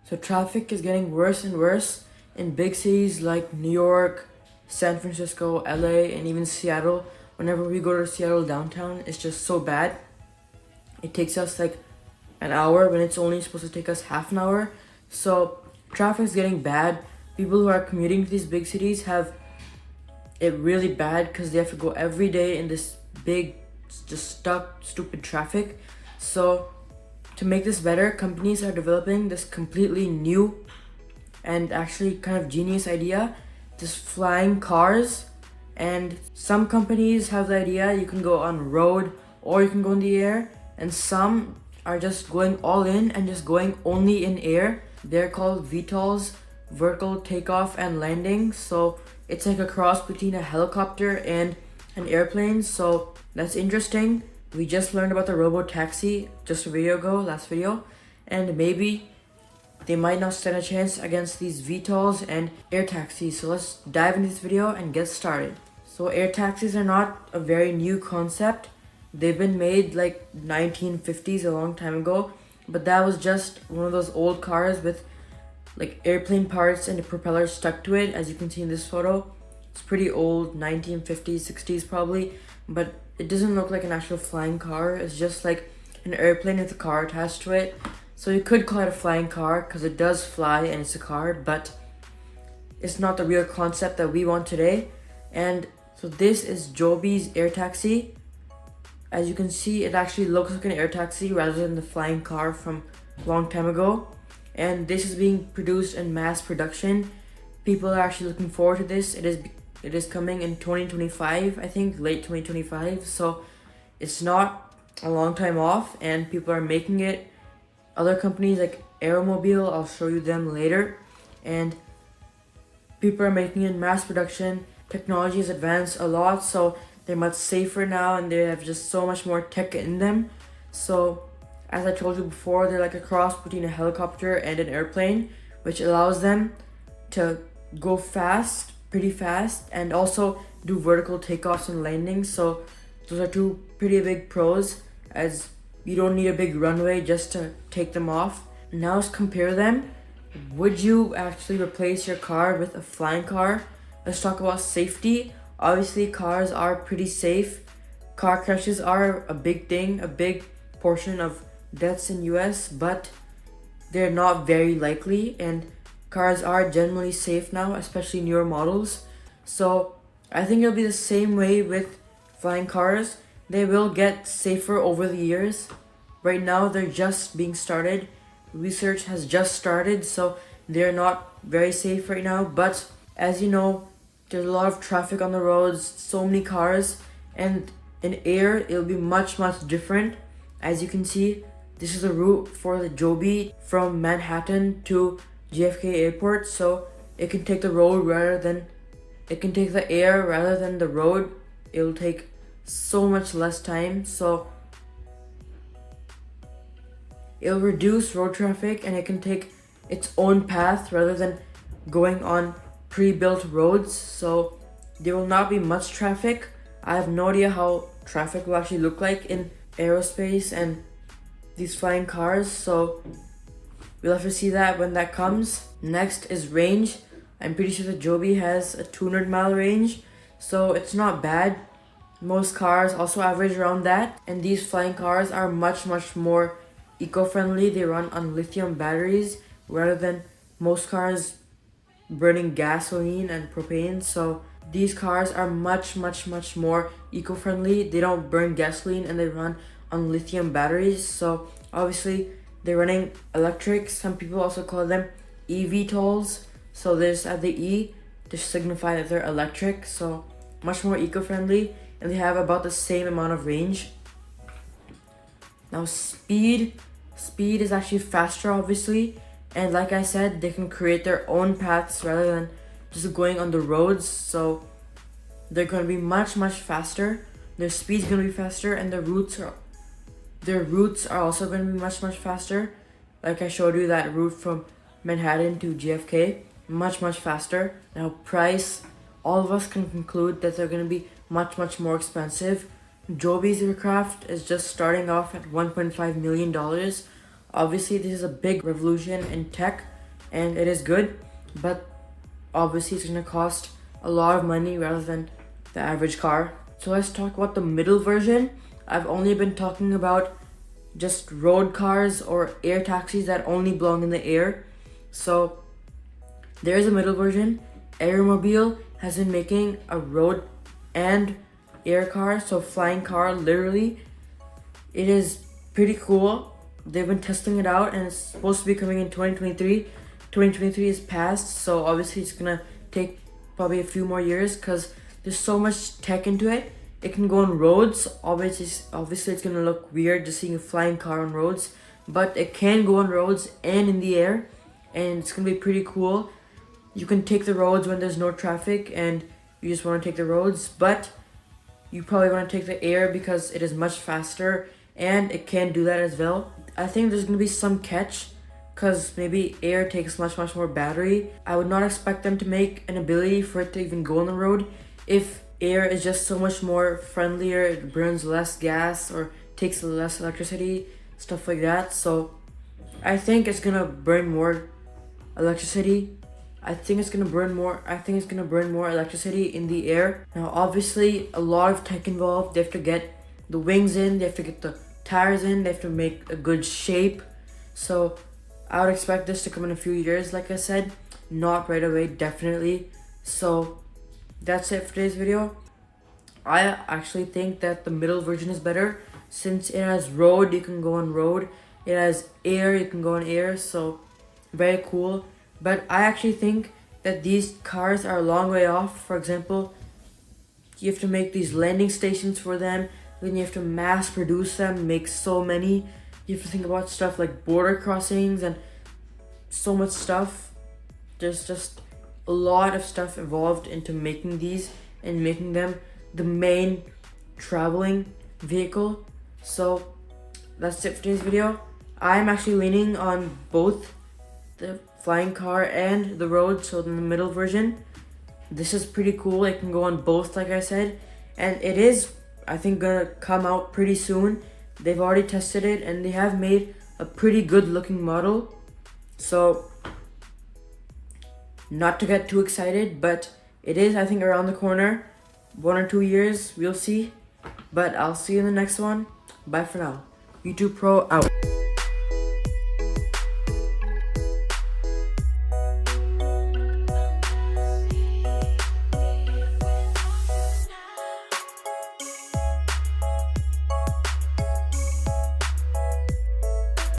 So traffic is getting worse and worse in big cities like New York, San Francisco, LA, and even Seattle. Whenever we go to Seattle downtown, it's just so bad. It takes us like an hour when it's only supposed to take us half an hour. So traffic's getting bad. People who are commuting to these big cities have it really bad because they have to go every day in this big, just stuck, stupid traffic. So to make this better, companies are developing this completely new and actually kind of genius idea, this flying cars. And some companies have the idea you can go on road or you can go in the air, and some are just going all in and just going only in air. They're called VTOLs, vertical takeoff and landing. So it's like a cross between a helicopter and an airplane. So that's interesting. We just learned about the robo taxi just a video ago, last video, and maybe they might not stand a chance against these VTOLs and air taxis. So let's dive into this video and get started. So air taxis are not a very new concept. They've been made like 1950s, a long time ago, but that was just one of those old cars with like airplane parts and the propeller stuck to it. As you can see in this photo, it's pretty old, 1950s, 60s probably, but it doesn't look like an actual flying car. It's just like an airplane with a car attached to it. So you could call it a flying car because it does fly and it's a car, but it's not the real concept that we want today. And so this is Joby's air taxi. As you can see, it actually looks like an air taxi rather than the flying car from a long time ago. And this is being produced in mass production. People are actually looking forward to this. It is coming in 2025, I think, late 2025. So it's not a long time off, and people are making it. Other companies like Aeromobil, I'll show you them later. And people are making it in mass production. Technology has advanced a lot, so they're much safer now, and they have just so much more tech in them. So as I told you before, they're like a cross between a helicopter and an airplane, which allows them to go fast, pretty fast, and also do vertical takeoffs and landings. So those are two pretty big pros, as you don't need a big runway just to take them off. Now let's compare them. Would you actually replace your car with a flying car? Let's talk about safety. Obviously, cars are pretty safe. Car crashes are a big thing, a big portion of deaths in US, but they're not very likely, and cars are generally safe now, especially newer models. So I think it'll be the same way with flying cars. They will get safer over the years. Right now they're just being started. Research has just started, so they're not very safe right now. But as you know, there's a lot of traffic on the roads, so many cars, and in air it'll be much different. As you can see, this is the route for the Joby from Manhattan to JFK Airport, so it can take the road rather than it can take the air rather than the road. It'll take so much less time, so it'll reduce road traffic, and it can take its own path rather than going on pre-built roads. So there will not be much traffic. I have no idea how traffic will actually look like in aerospace and these flying cars, so we'll have to see that when that comes. Next is range. I'm pretty sure the Joby has a 200-mile range, so it's not bad. Most cars also average around that, and these flying cars are much more eco-friendly. They run on lithium batteries rather than most cars burning gasoline and propane. So these cars are much more eco-friendly. They don't burn gasoline and they run on lithium batteries. So obviously they're running electric. Some people also call them eVTOLs. So they just add the E to signify that they're electric. So much more eco-friendly, and they have about the same amount of range. Now speed is actually faster, obviously, and like I said, they can create their own paths rather than just going on the roads. So they're going to be much faster. Their speed's going to be faster, and their routes are also going to be much faster. Like I showed you, that route from Manhattan to JFK, much faster. Now price, all of us can conclude that they're going to be much more expensive. Joby's aircraft is just starting off at $1.5 million. Obviously, this is a big revolution in tech, and it is good, but obviously it's gonna cost a lot of money rather than the average car. So let's talk about the middle version. I've only been talking about just road cars or air taxis that only belong in the air. So there's a middle version. Aeromobil has been making a road and air car, so flying car literally. It is pretty cool. They've been testing it out and it's supposed to be coming in 2023. 2023 is past, so obviously it's gonna take probably a few more years because there's so much tech into it. It can go on roads. Obviously it's gonna look weird just seeing a flying car on roads, but it can go on roads and in the air, and it's gonna be pretty cool. You can take the roads when there's no traffic and you just want to take the roads, but you probably want to take the air because it is much faster and it can do that as well. I think there's gonna be some catch because maybe air takes much more battery. I would not expect them to make an ability for it to even go on the road if air is just so much more friendlier, it burns less gas or takes less electricity, stuff like that. So I think it's gonna burn more electricity. I think it's gonna burn more electricity in the air. Now obviously a lot of tech involved. They have to get the wings in, they have to get the tires in, they have to make a good shape. So I would expect this to come in a few years, like I said, not right away, definitely. So that's it for today's video. I actually think that the middle version is better since it has road, you can go on road. It has air, you can go on air, so very cool. But I actually think that these cars are a long way off. For example, you have to make these landing stations for them, then you have to mass produce them, make so many. You have to think about stuff like border crossings and so much stuff. There's just a lot of stuff involved into making these and making them the main traveling vehicle. So that's it for today's video. I'm actually leaning on both the flying car and the road, so in the middle version. This is pretty cool. It can go on both, like I said, and it is, I think, gonna come out pretty soon. They've already tested it and they have made a pretty good looking model. So not to get too excited, but it is, I think, around the corner. 1 or 2 years, we'll see. But I'll see you in the next one. Bye for now. YouTube Pro out.